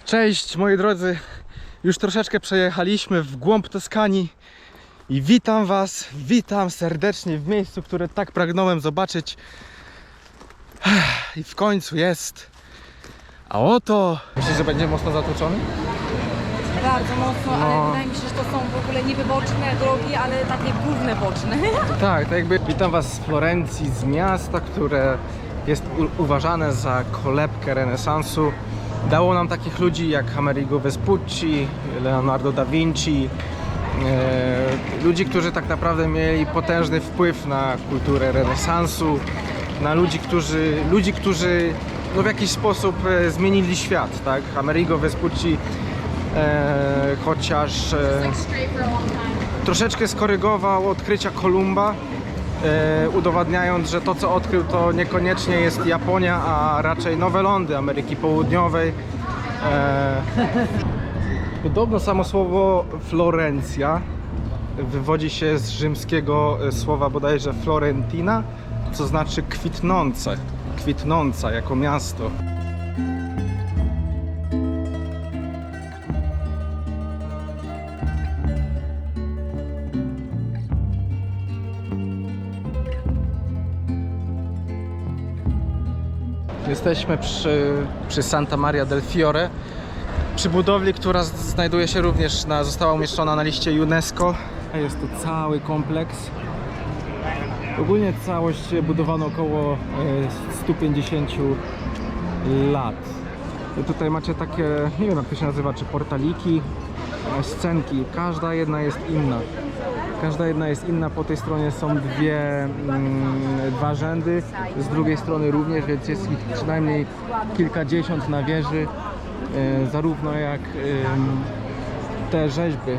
Cześć moi drodzy, już troszeczkę przejechaliśmy w głąb Toskanii i witam was, witam serdecznie w miejscu, które tak pragnąłem zobaczyć i w końcu jest. A oto... Myślisz, że będzie mocno zatłoczony? Bardzo mocno, ale wydaje mi się, że to są w ogóle niby boczne drogi, ale takie główne boczne. Tak, to jakby witam was z Florencji, z miasta, które jest uważane za kolebkę renesansu. Dało nam takich ludzi jak Amerigo Vespucci, Leonardo da Vinci, ludzi, którzy tak naprawdę mieli potężny wpływ na kulturę renesansu, na ludzi, którzy no w jakiś sposób zmienili świat, tak? Amerigo Vespucci chociaż troszeczkę skorygował odkrycia Kolumba, udowadniając, że to co odkrył to niekoniecznie jest Japonia, a raczej nowe lądy Ameryki Południowej. Podobno samo słowo Florencja wywodzi się z rzymskiego słowa bodajże Florentina, co znaczy kwitnące, kwitnąca jako miasto. Jesteśmy przy Santa Maria del Fiore, przy budowli, która znajduje się również została umieszczona na liście UNESCO. Jest to cały kompleks. Ogólnie całość budowano około 150 lat. I tutaj macie takie, nie wiem jak to się nazywa, czy portaliki, scenki. Każda jedna jest inna. Każda jedna jest inna, po tej stronie są dwa rzędy, z drugiej strony również, więc jest ich przynajmniej kilkadziesiąt na wieży, zarówno jak te rzeźby,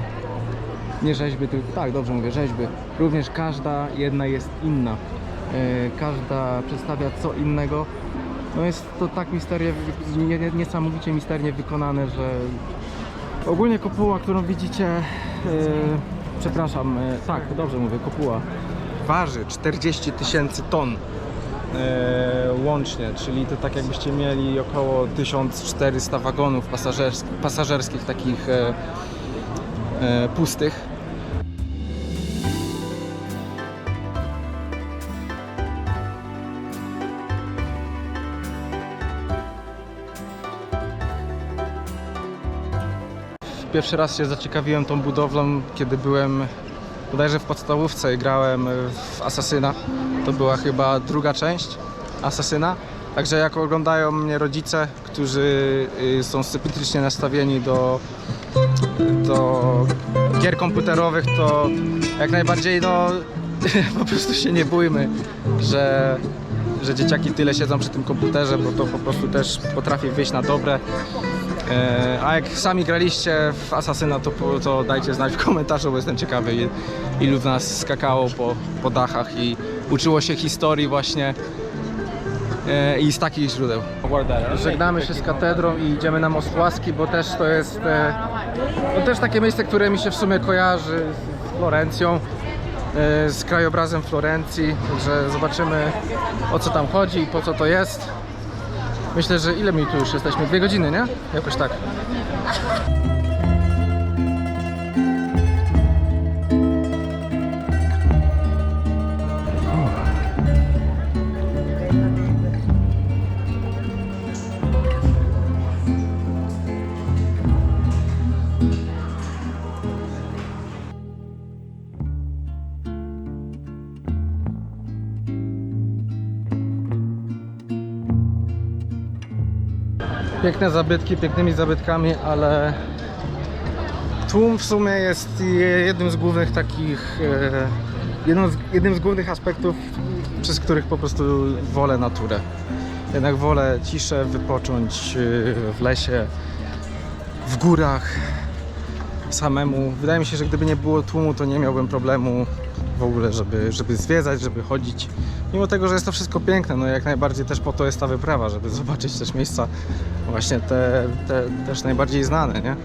nie rzeźby, tylko, tak dobrze mówię, rzeźby, również każda jedna jest inna, każda przedstawia co innego. No jest to tak niesamowicie misternie wykonane, że ogólnie kopuła, którą widzicie, przepraszam, tak, dobrze mówię, kopuła waży 40 000 ton łącznie, czyli to tak jakbyście mieli około 1400 wagonów pasażerskich takich pustych. Pierwszy raz się zaciekawiłem tą budowlą, kiedy byłem bodajże w podstawówce i grałem w Asasyna. To była chyba druga część Asasyna. Także jak oglądają mnie rodzice, którzy są sceptycznie nastawieni do gier komputerowych, to jak najbardziej no po prostu się nie bójmy, że dzieciaki tyle siedzą przy tym komputerze, bo to po prostu też potrafi wyjść na dobre. A jak sami graliście w Asasyna, to dajcie znać w komentarzu, bo jestem ciekawy, ilu w nas skakało po dachach i uczyło się historii właśnie i z takich źródeł. Żegnamy się z katedrą i idziemy na Most Łaski, bo też to jest też takie miejsce, które mi się w sumie kojarzy z Florencją, z krajobrazem Florencji, także zobaczymy, o co tam chodzi i po co to jest. Myślę, że ile mi tu już jesteśmy? 2 godziny, nie? Jakoś tak. Piękne zabytki, pięknymi zabytkami, ale tłum w sumie jest jednym z głównych takich, jednym z głównych aspektów, przez których po prostu wolę naturę. Jednak wolę ciszę, wypocząć w lesie, w górach, samemu. Wydaje mi się, że gdyby nie było tłumu, to nie miałbym problemu w ogóle, żeby zwiedzać, żeby chodzić. Mimo tego, że jest to wszystko piękne, no jak najbardziej też po to jest ta wyprawa, żeby zobaczyć też miejsca właśnie te też najbardziej znane, nie?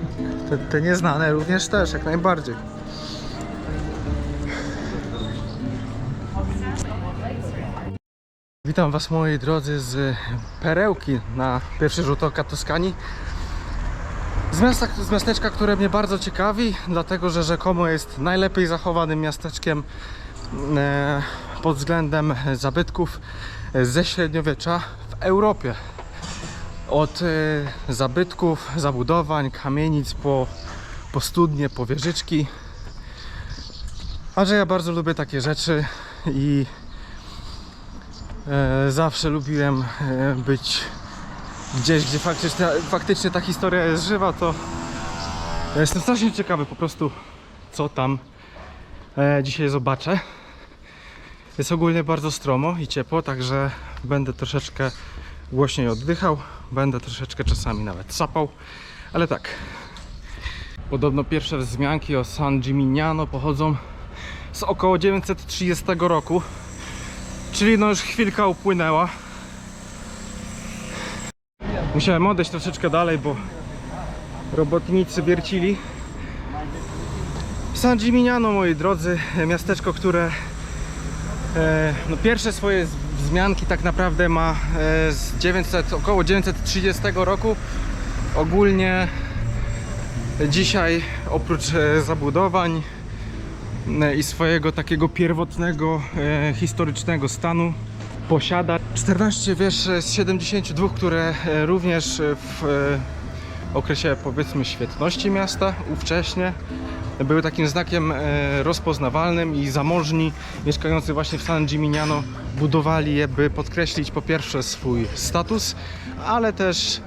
Te nieznane również też, jak najbardziej. Witam was moi drodzy z perełki na pierwszy rzut oka Toskanii. Z miasteczka, które mnie bardzo ciekawi, dlatego że rzekomo jest najlepiej zachowanym miasteczkiem pod względem zabytków ze średniowiecza w Europie. Od zabytków, zabudowań, kamienic po studnie, po wieżyczki. A że ja bardzo lubię takie rzeczy i zawsze lubiłem być gdzieś, gdzie faktycznie ta historia jest żywa, to jestem strasznie ciekawy po prostu, co tam dzisiaj zobaczę. Jest ogólnie bardzo stromo i ciepło, także będę troszeczkę głośniej oddychał, będę troszeczkę czasami nawet sapał, ale tak. Podobno pierwsze wzmianki o San Gimignano pochodzą z około 930 roku, czyli no już chwilka upłynęła. Musiałem odejść troszeczkę dalej, bo robotnicy wiercili. San Gimignano, moi drodzy, miasteczko, które no pierwsze swoje wzmianki tak naprawdę ma z około 930 roku. Ogólnie dzisiaj oprócz zabudowań i swojego takiego pierwotnego historycznego stanu posiada 14 wież z 72, które również w okresie, powiedzmy, świetności miasta ówcześnie były takim znakiem rozpoznawalnym i zamożni mieszkający właśnie w San Gimignano budowali je, by podkreślić po pierwsze swój status, ale też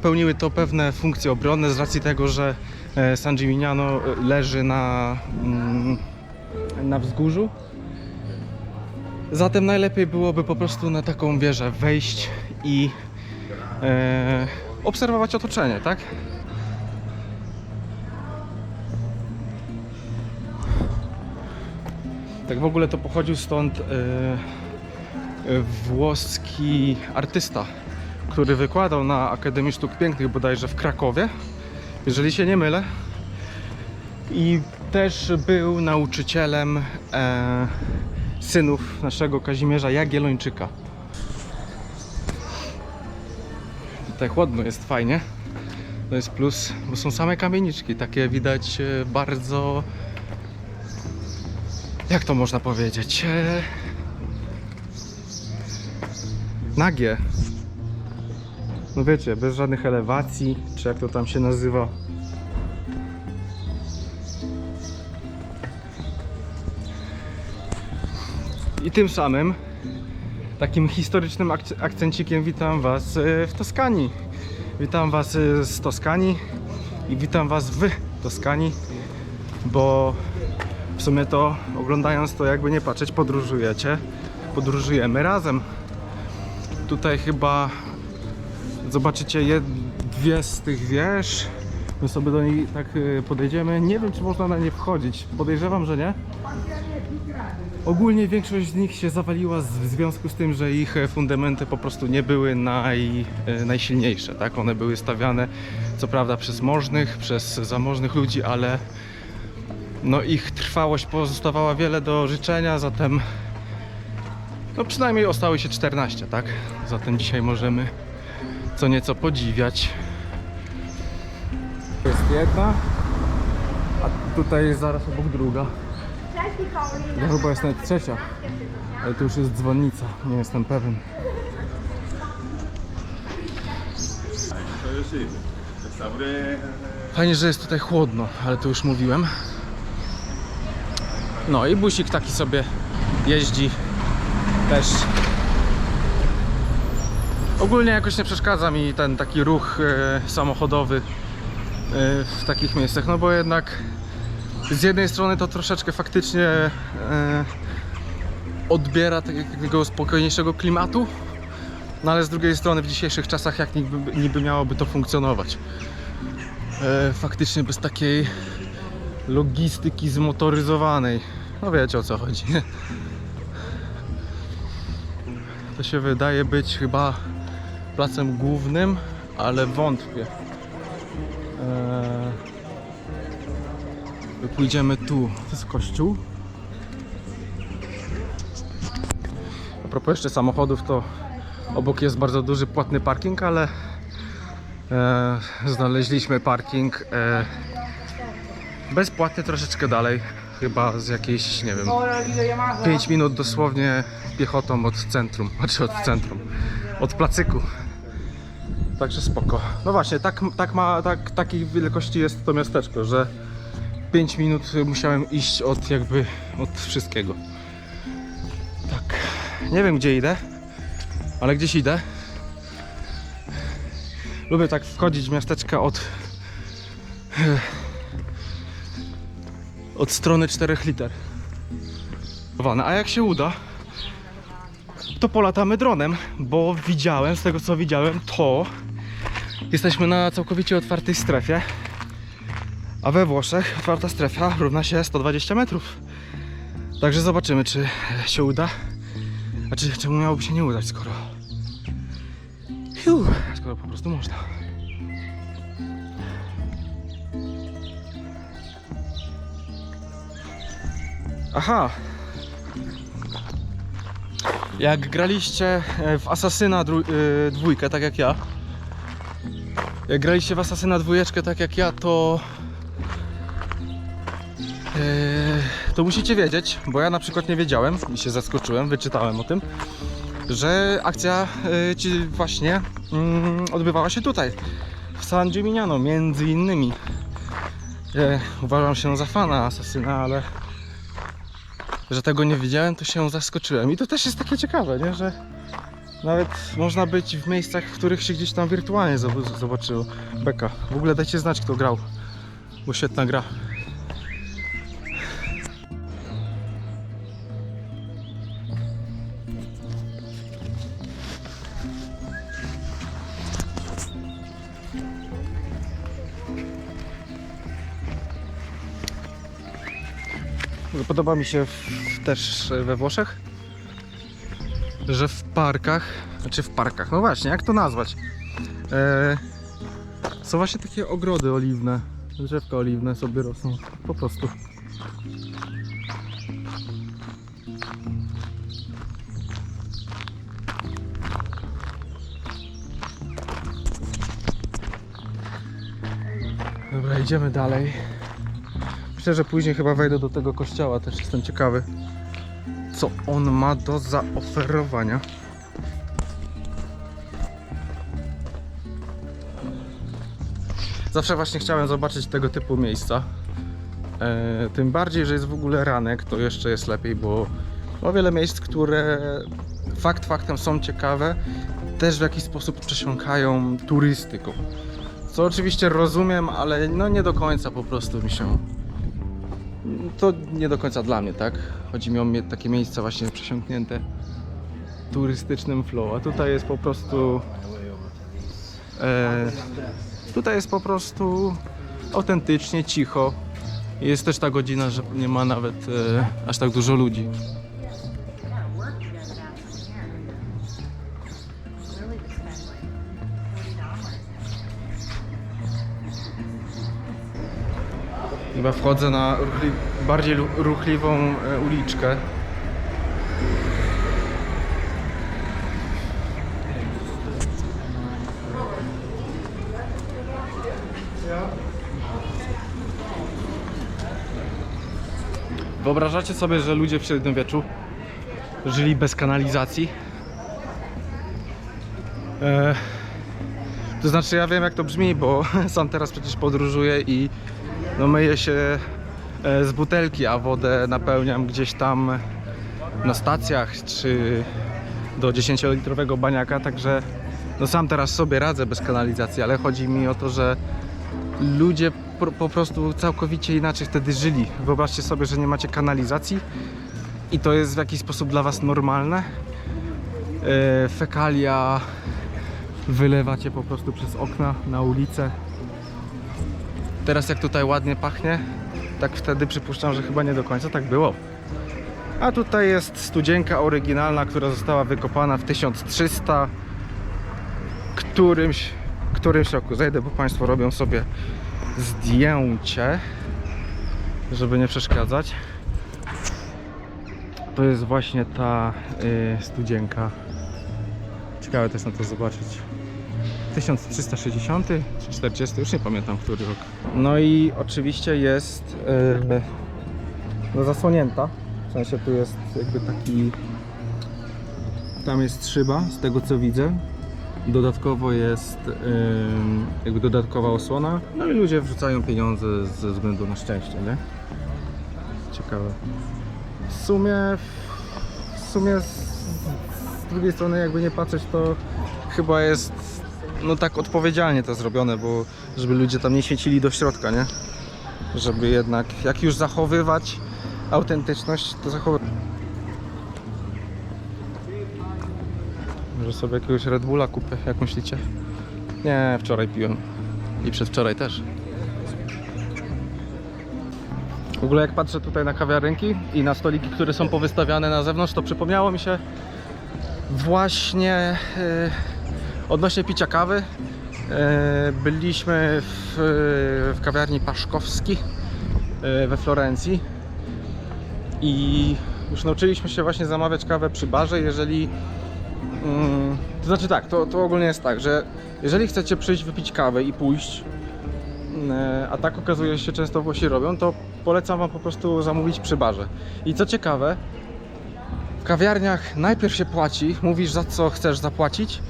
pełniły to pewne funkcje obronne z racji tego, że San Gimignano leży na wzgórzu. Zatem najlepiej byłoby po prostu na taką wieżę wejść i obserwować otoczenie, tak? Tak w ogóle to pochodził stąd włoski artysta, który wykładał na Akademii Sztuk Pięknych bodajże w Krakowie, jeżeli się nie mylę. I też był nauczycielem synów naszego Kazimierza Jagiellończyka. Tutaj chłodno jest, fajnie. To jest plus, bo są same kamieniczki, takie widać bardzo... Jak to można powiedzieć? Nagie. No wiecie, bez żadnych elewacji, czy jak to tam się nazywa. I tym samym takim historycznym akcencikiem witam Was w Toskanii. Witam Was z Toskanii i witam Was w Toskanii, bo w sumie to oglądając to, jakby nie patrzeć, podróżujemy razem. Tutaj chyba zobaczycie dwie z tych wież. My sobie do niej tak podejdziemy. Nie wiem, czy można na nie wchodzić. Podejrzewam, że nie. Ogólnie większość z nich się zawaliła w związku z tym, że ich fundamenty po prostu nie były najsilniejsze, tak? One były stawiane co prawda przez możnych, przez zamożnych ludzi, ale no ich trwałość pozostawała wiele do życzenia, zatem no przynajmniej ostały się 14, tak? Zatem dzisiaj możemy co nieco podziwiać. To jest jedna, a tutaj jest zaraz obok druga. To chyba jest nawet trzecia, ale to już jest dzwonnica, nie jestem pewien. Fajnie, że jest tutaj chłodno, ale to już mówiłem. No i busik taki sobie jeździ też. Ogólnie jakoś nie przeszkadza mi ten taki ruch samochodowy w takich miejscach, no bo jednak z jednej strony to troszeczkę faktycznie odbiera takiego spokojniejszego klimatu, no ale z drugiej strony w dzisiejszych czasach jak niby miałoby to funkcjonować. Faktycznie bez takiej logistyki zmotoryzowanej. No wiecie, o co chodzi. To się wydaje być chyba placem głównym, ale wątpię. Pójdziemy tu. To jest kościół. A propos jeszcze samochodów, to obok jest bardzo duży płatny parking, ale Znaleźliśmy parking bezpłatny troszeczkę dalej, chyba z jakieś, nie wiem, 5 minut dosłownie piechotą od centrum, od placyku. Także spoko. No właśnie, takiej wielkości jest to miasteczko, że 5 minut musiałem iść od wszystkiego. Tak, nie wiem gdzie idę, ale gdzieś idę. Lubię tak wchodzić w miasteczka od strony 4 liter. A jak się uda, to polatamy dronem, bo widziałem, z tego co widziałem, to jesteśmy na całkowicie otwartej strefie, a we Włoszech otwarta strefa równa się 120 metrów. Także zobaczymy, czy się uda, a czemu miałoby się nie udać, skoro po prostu można. Aha! Jak graliście w Asasyna dwójkę, tak jak ja, jak graliście w Asasyna dwójeczkę, tak jak ja, to musicie wiedzieć, bo ja na przykład nie wiedziałem i się zaskoczyłem, wyczytałem o tym, że akcja właśnie odbywała się tutaj, w San Gimignano, między innymi. Uważam się za fana Asasyna, ale że tego nie wiedziałem, to się zaskoczyłem. I to też jest takie ciekawe, nie? Że nawet można być w miejscach, w których się gdzieś tam wirtualnie zobaczyło. Beka. W ogóle dajcie znać, kto grał, bo świetna gra. Podoba mi się też we Włoszech, że w parkach, no właśnie, jak to nazwać? Są właśnie takie ogrody oliwne, drzewka oliwne sobie rosną, po prostu. Dobra, idziemy dalej. Myślę, że później chyba wejdę do tego kościoła, też jestem ciekawy, co on ma do zaoferowania. Zawsze właśnie chciałem zobaczyć tego typu miejsca. Tym bardziej, że jest w ogóle ranek, to jeszcze jest lepiej, bo o wiele miejsc, które faktem są ciekawe, też w jakiś sposób przesiąkają turystyką. Co oczywiście rozumiem, ale no nie do końca po prostu mi się... To nie do końca dla mnie, tak? Chodzi mi o takie miejsca właśnie przesiąknięte turystycznym flow, a tutaj jest po prostu... tutaj jest po prostu autentycznie cicho. Jest też ta godzina, że nie ma nawet aż tak dużo ludzi. Chyba wchodzę na bardziej ruchliwą uliczkę. Wyobrażacie sobie, że ludzie w średniowieczu żyli bez kanalizacji? To znaczy, ja wiem jak to brzmi, bo sam teraz przecież podróżuję i no myję się z butelki, a wodę napełniam gdzieś tam na stacjach czy do 10-litrowego baniaka, także no sam teraz sobie radzę bez kanalizacji, ale chodzi mi o to, że ludzie po prostu całkowicie inaczej wtedy żyli. Wyobraźcie sobie, że nie macie kanalizacji i to jest w jakiś sposób dla was normalne. Fekalia wylewacie po prostu przez okna na ulicę. Teraz jak tutaj ładnie pachnie, tak wtedy przypuszczam, że chyba nie do końca tak było. A tutaj jest studzienka oryginalna, która została wykopana w 1300 którymś roku. Zejdę, bo Państwo robią sobie zdjęcie, żeby nie przeszkadzać. To jest właśnie ta studzienka. Ciekawe też na to zobaczyć. 1360 czy 40, już nie pamiętam który rok. No i oczywiście jest no zasłonięta, w sensie tu jest jakby taki, tam jest szyba z tego co widzę. Dodatkowo jest jakby dodatkowa osłona, no i ludzie wrzucają pieniądze ze względu na szczęście, nie? Ciekawe. W sumie z drugiej strony jakby nie patrzeć, to chyba jest no tak odpowiedzialnie to zrobione, bo żeby ludzie tam nie świecili do środka, nie? Żeby jednak jak już zachowywać autentyczność, to zachowywać. Może sobie jakiegoś Red Bulla kupię, jak myślicie? Nie, wczoraj piłem i przedwczoraj też. W ogóle jak patrzę tutaj na kawiarenki i na stoliki, które są powystawiane na zewnątrz, to przypomniało mi się właśnie odnośnie picia kawy. Byliśmy w kawiarni Paszkowski we Florencji i już nauczyliśmy się właśnie zamawiać kawę przy barze, jeżeli to znaczy tak, to ogólnie jest tak, że jeżeli chcecie przyjść wypić kawę i pójść, a tak okazuje się często Włosi robią, to polecam wam po prostu zamówić przy barze. I co ciekawe, w kawiarniach najpierw się płaci, mówisz za co chcesz zapłacić,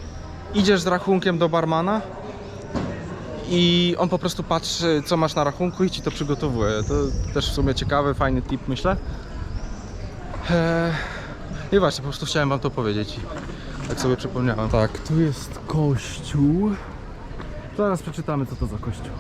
idziesz z rachunkiem do barmana i on po prostu patrzy co masz na rachunku i ci to przygotowuje. To też w sumie ciekawy, fajny tip, myślę. I właśnie, po prostu chciałem wam to powiedzieć. Tak sobie przypomniałem. Tak, tu jest kościół. Zaraz przeczytamy co to za kościół.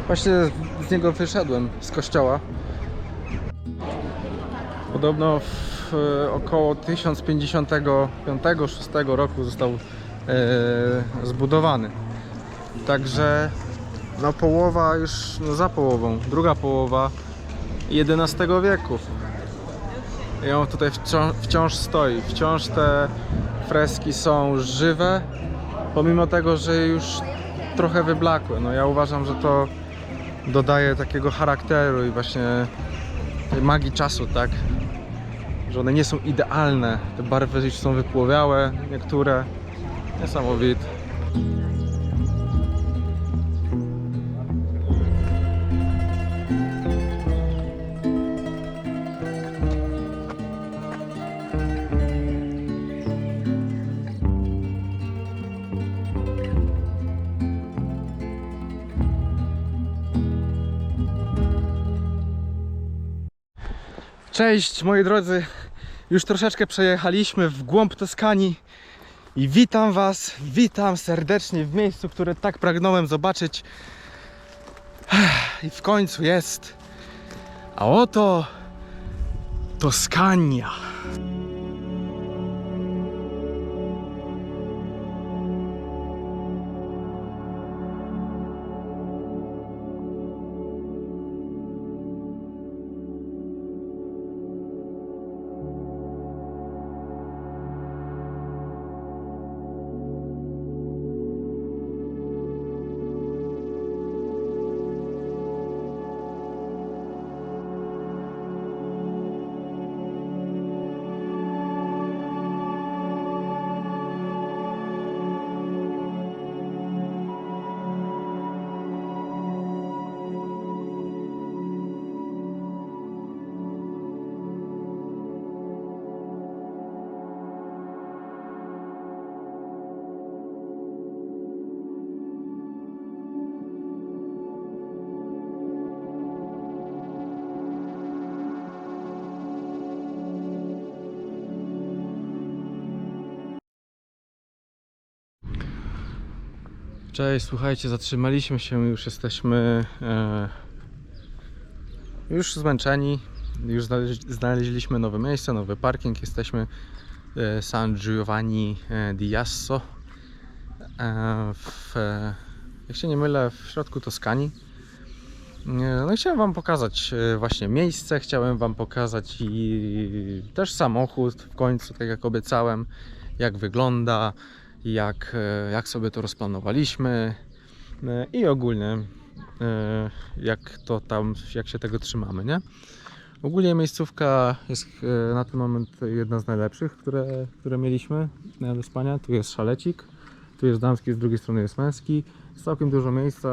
Właśnie z niego wyszedłem, z kościoła. Podobno w około 1055-6 roku został zbudowany. Także no połowa już, no za połową, druga połowa XI wieku. I on tutaj wciąż stoi, wciąż te freski są żywe, pomimo tego, że już trochę wyblakłe. No ja uważam, że to dodaje takiego charakteru i właśnie tej magii czasu, tak? Że one nie są idealne, te barwy już są wypłowiałe, niektóre. Niesamowite. Cześć moi drodzy, już troszeczkę przejechaliśmy w głąb Toskanii i witam was, witam serdecznie w miejscu, które tak pragnąłem zobaczyć. I w końcu jest, a oto Toskania. Cześć, słuchajcie, zatrzymaliśmy się, już jesteśmy już zmęczeni, już znaleźliśmy nowe miejsce, nowy parking, jesteśmy San Giovanni di Jasso jak się nie mylę, w środku Toskanii. No i chciałem Wam pokazać właśnie miejsce, chciałem Wam pokazać i też samochód w końcu, tak jak obiecałem, jak wygląda, jak sobie to rozplanowaliśmy i ogólnie jak się tego trzymamy, nie? Ogólnie miejscówka jest na ten moment jedna z najlepszych, które mieliśmy do spania. Tu jest szalecik, tu jest damski, z drugiej strony jest męski. Jest całkiem dużo miejsca,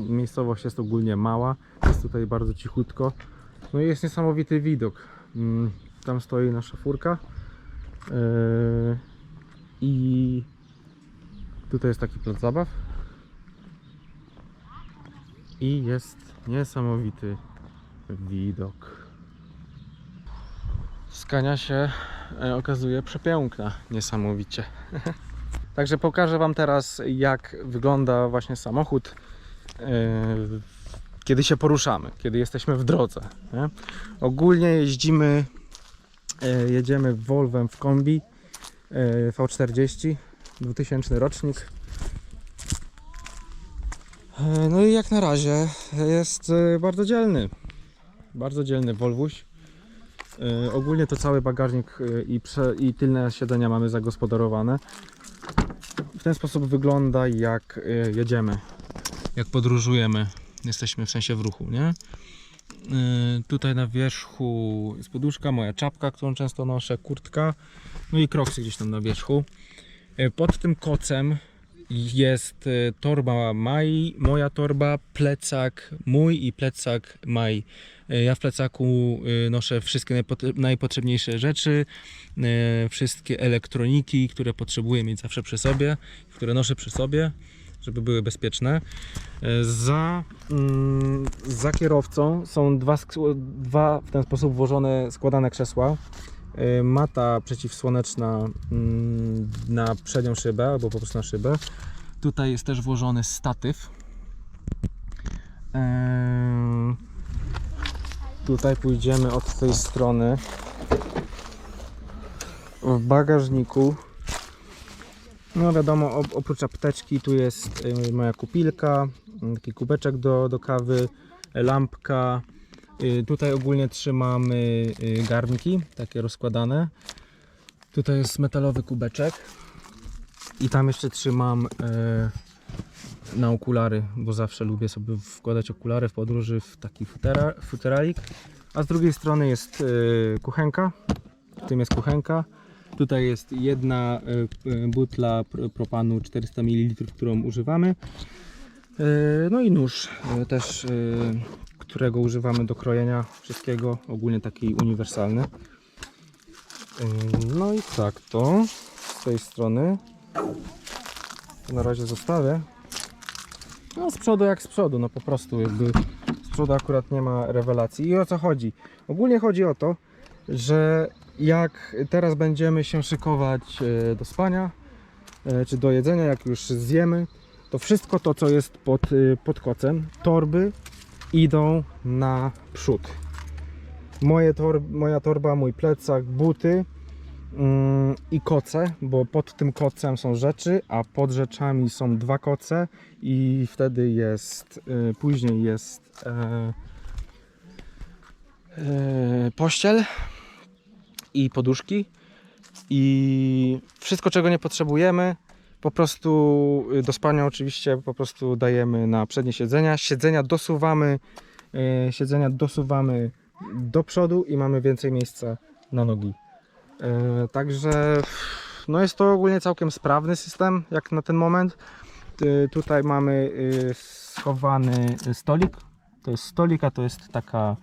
miejscowość jest ogólnie mała, jest tutaj bardzo cichutko. No i jest niesamowity widok. Tam stoi nasza furka i tutaj jest taki plac zabaw i jest niesamowity widok. Skania się okazuje przepiękna, niesamowicie. Także pokażę Wam teraz, jak wygląda właśnie samochód, kiedy się poruszamy, kiedy jesteśmy w drodze, nie? Ogólnie jedziemy Volvem w kombi V40, 2000 rocznik. No i jak na razie jest bardzo dzielny Volvuś. Ogólnie to cały bagażnik i tylne siedzenia mamy zagospodarowane. W ten sposób wygląda, jak jedziemy, jak podróżujemy, jesteśmy w sensie w ruchu, nie? Tutaj na wierzchu jest poduszka, moja czapka, którą często noszę, kurtka, no i kroksy gdzieś tam na wierzchu. Pod tym kocem jest torba Mai, moja torba, plecak mój i plecak Mai. Ja w plecaku noszę wszystkie najpotrzebniejsze rzeczy, wszystkie elektroniki, które potrzebuję mieć zawsze przy sobie, które noszę przy sobie, żeby były bezpieczne. Za kierowcą są dwa w ten sposób włożone, składane krzesła. Mata przeciwsłoneczna na przednią szybę albo po prostu na szybę. Tutaj jest też włożony statyw. Tutaj pójdziemy od tej strony. W bagażniku, no wiadomo, oprócz apteczki tu jest moja kupilka, taki kubeczek do kawy, lampka. Tutaj ogólnie trzymamy garnki, takie rozkładane. Tutaj jest metalowy kubeczek i tam jeszcze trzymam na okulary, bo zawsze lubię sobie wkładać okulary w podróży w taki futeralik. A z drugiej strony jest kuchenka, w tym jest kuchenka. Tutaj jest jedna butla propanu 400 ml, którą używamy. No i nóż też, którego używamy do krojenia wszystkiego, ogólnie taki uniwersalny. No i tak to z tej strony. To na razie zostawię. No z przodu jak z przodu, no po prostu jakby z przodu akurat nie ma rewelacji. I o co chodzi? Ogólnie chodzi o to, że jak teraz będziemy się szykować do spania czy do jedzenia, jak już zjemy, to wszystko to, co jest pod kocem, torby idą na przód. Moja torba, mój plecak, buty i koce, bo pod tym kocem są rzeczy, a pod rzeczami są dwa koce i wtedy jest, później jest pościel i poduszki i wszystko, czego nie potrzebujemy, po prostu do spania oczywiście po prostu dajemy na przednie siedzenia. Siedzenia dosuwamy do przodu i mamy więcej miejsca na nogi. Także no jest to ogólnie całkiem sprawny system jak na ten moment. Tutaj mamy schowany stolik. To jest stolik, a to jest taka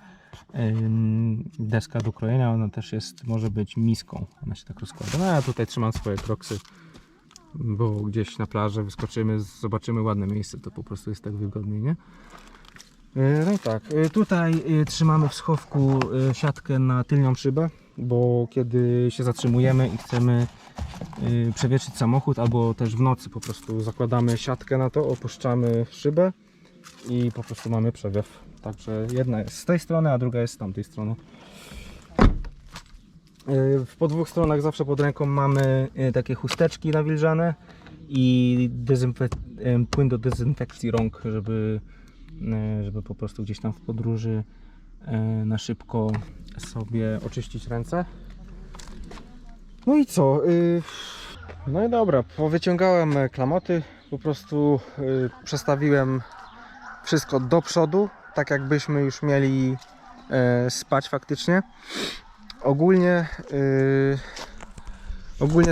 deska do krojenia. Ona też może być miską. Ona się tak rozkłada. No ja tutaj trzymam swoje kroksy, bo gdzieś na plażę wyskoczymy, zobaczymy ładne miejsce, to po prostu jest tak wygodniej, nie? No i tak, tutaj trzymamy w schowku siatkę na tylnią szybę, bo kiedy się zatrzymujemy i chcemy przewietrzyć samochód, albo też w nocy po prostu zakładamy siatkę na to, opuszczamy szybę i po prostu mamy przewiew. Także jedna jest z tej strony, a druga jest z tamtej strony. Po dwóch stronach zawsze pod ręką mamy takie chusteczki nawilżane i płyn do dezynfekcji rąk, żeby po prostu gdzieś tam w podróży na szybko sobie oczyścić ręce. No i co? No i dobra, powyciągałem klamoty, po prostu przestawiłem wszystko do przodu, tak jakbyśmy już mieli spać faktycznie. Ogólnie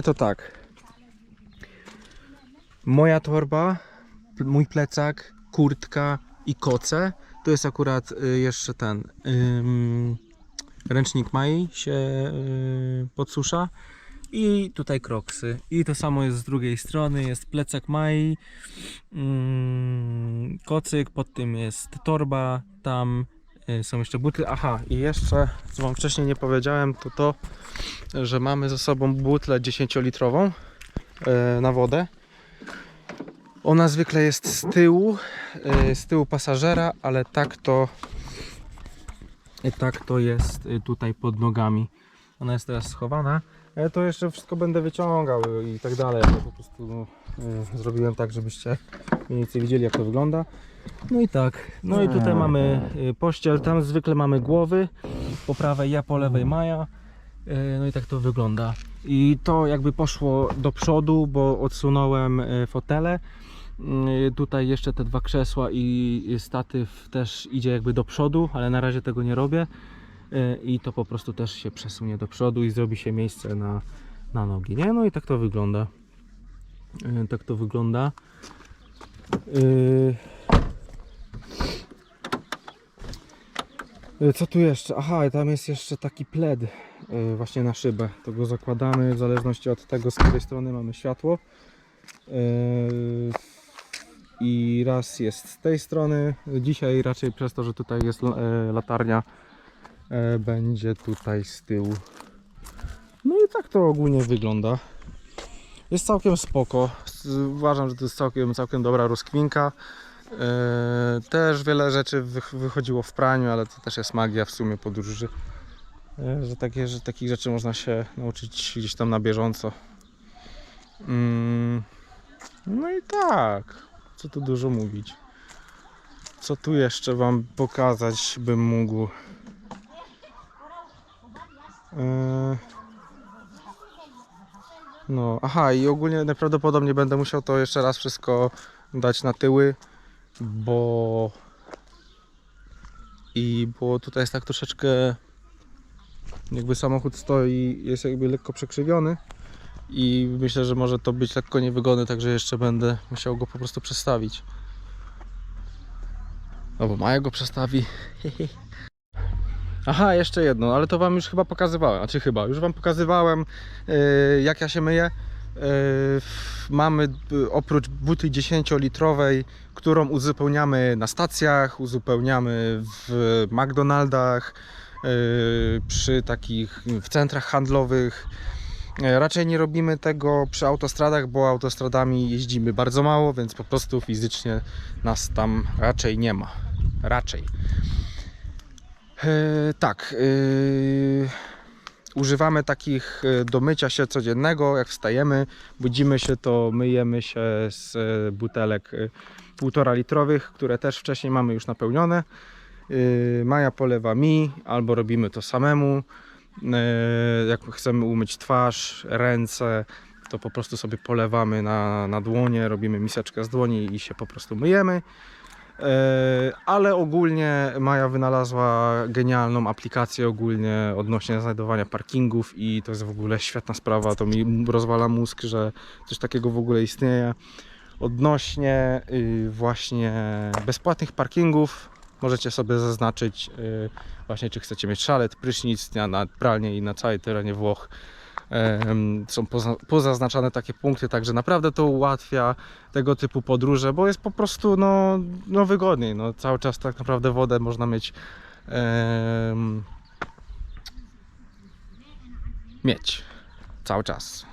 to tak. Moja torba, mój plecak, kurtka i koce. Tu jest akurat jeszcze ten ręcznik Mai się podsusza. I tutaj kroksy. I to samo jest z drugiej strony. Jest plecak Mai, kocyk, pod tym jest torba, tam są jeszcze butle. Aha, i jeszcze, co wam wcześniej nie powiedziałem, to, że mamy ze sobą butlę 10-litrową na wodę. Ona zwykle jest z tyłu pasażera, ale tak to jest tutaj pod nogami. Ona jest teraz schowana. Ja to jeszcze wszystko będę wyciągał i tak dalej. Ja po prostu zrobiłem tak, żebyście mniej więcej widzieli, jak to wygląda. No i tak. No i tutaj mamy pościel. Tam zwykle mamy głowy. Po prawej ja, po lewej Maja. No i tak to wygląda. I to jakby poszło do przodu, bo odsunąłem fotele. Tutaj jeszcze te dwa krzesła i statyw też idzie jakby do przodu, ale na razie tego nie robię. I to po prostu też się przesunie do przodu i zrobi się miejsce na nogi, nie? No i tak to wygląda. Tak to wygląda. Co tu jeszcze? Aha, tam jest jeszcze taki pled właśnie na szybę. To go zakładamy w zależności od tego, z której strony mamy światło. I raz jest z tej strony. Dzisiaj raczej przez to, że tutaj jest latarnia, będzie tutaj z tyłu. No i tak to ogólnie wygląda. Jest całkiem spoko. Uważam, że to jest całkiem dobra rozkwinka. Też wiele rzeczy wychodziło w praniu, ale to też jest magia w sumie podróży. Że takich rzeczy można się nauczyć gdzieś tam na bieżąco. No i tak. Co tu dużo mówić. Co tu jeszcze wam pokazać bym mógł? No, aha, i ogólnie najprawdopodobniej będę musiał to jeszcze raz wszystko dać na tyły, bo tutaj jest tak troszeczkę, jakby samochód stoi, jest jakby lekko przekrzywiony i myślę, że może to być lekko niewygodne, także jeszcze będę musiał go po prostu przestawić. Albo Maja go przestawi. Aha, jeszcze jedno, ale to wam już chyba pokazywałem, już wam pokazywałem, jak ja się myję. Mamy oprócz buty 10-litrowej, którą uzupełniamy na stacjach, uzupełniamy w McDonaldach, w centrach handlowych. Raczej nie robimy tego przy autostradach, bo autostradami jeździmy bardzo mało, więc po prostu fizycznie nas tam raczej nie ma. Tak, używamy takich do mycia się codziennego. Jak wstajemy, budzimy się, to myjemy się z butelek 1,5 litrowych, które też wcześniej mamy już napełnione. Maja polewa mi, albo robimy to samemu. Jak chcemy umyć twarz, ręce, to po prostu sobie polewamy na dłonie, robimy miseczkę z dłoni i się po prostu myjemy. Ale ogólnie Maja wynalazła genialną aplikację ogólnie odnośnie znajdowania parkingów i to jest w ogóle świetna sprawa. To mi rozwala mózg, że coś takiego w ogóle istnieje. Odnośnie właśnie bezpłatnych parkingów możecie sobie zaznaczyć właśnie, czy chcecie mieć szalet, prysznic, na pralnię i na całej terenie Włoch. Są pozaznaczane takie punkty, także naprawdę to ułatwia tego typu podróże, bo jest po prostu no wygodniej. No, cały czas tak naprawdę wodę można mieć cały czas.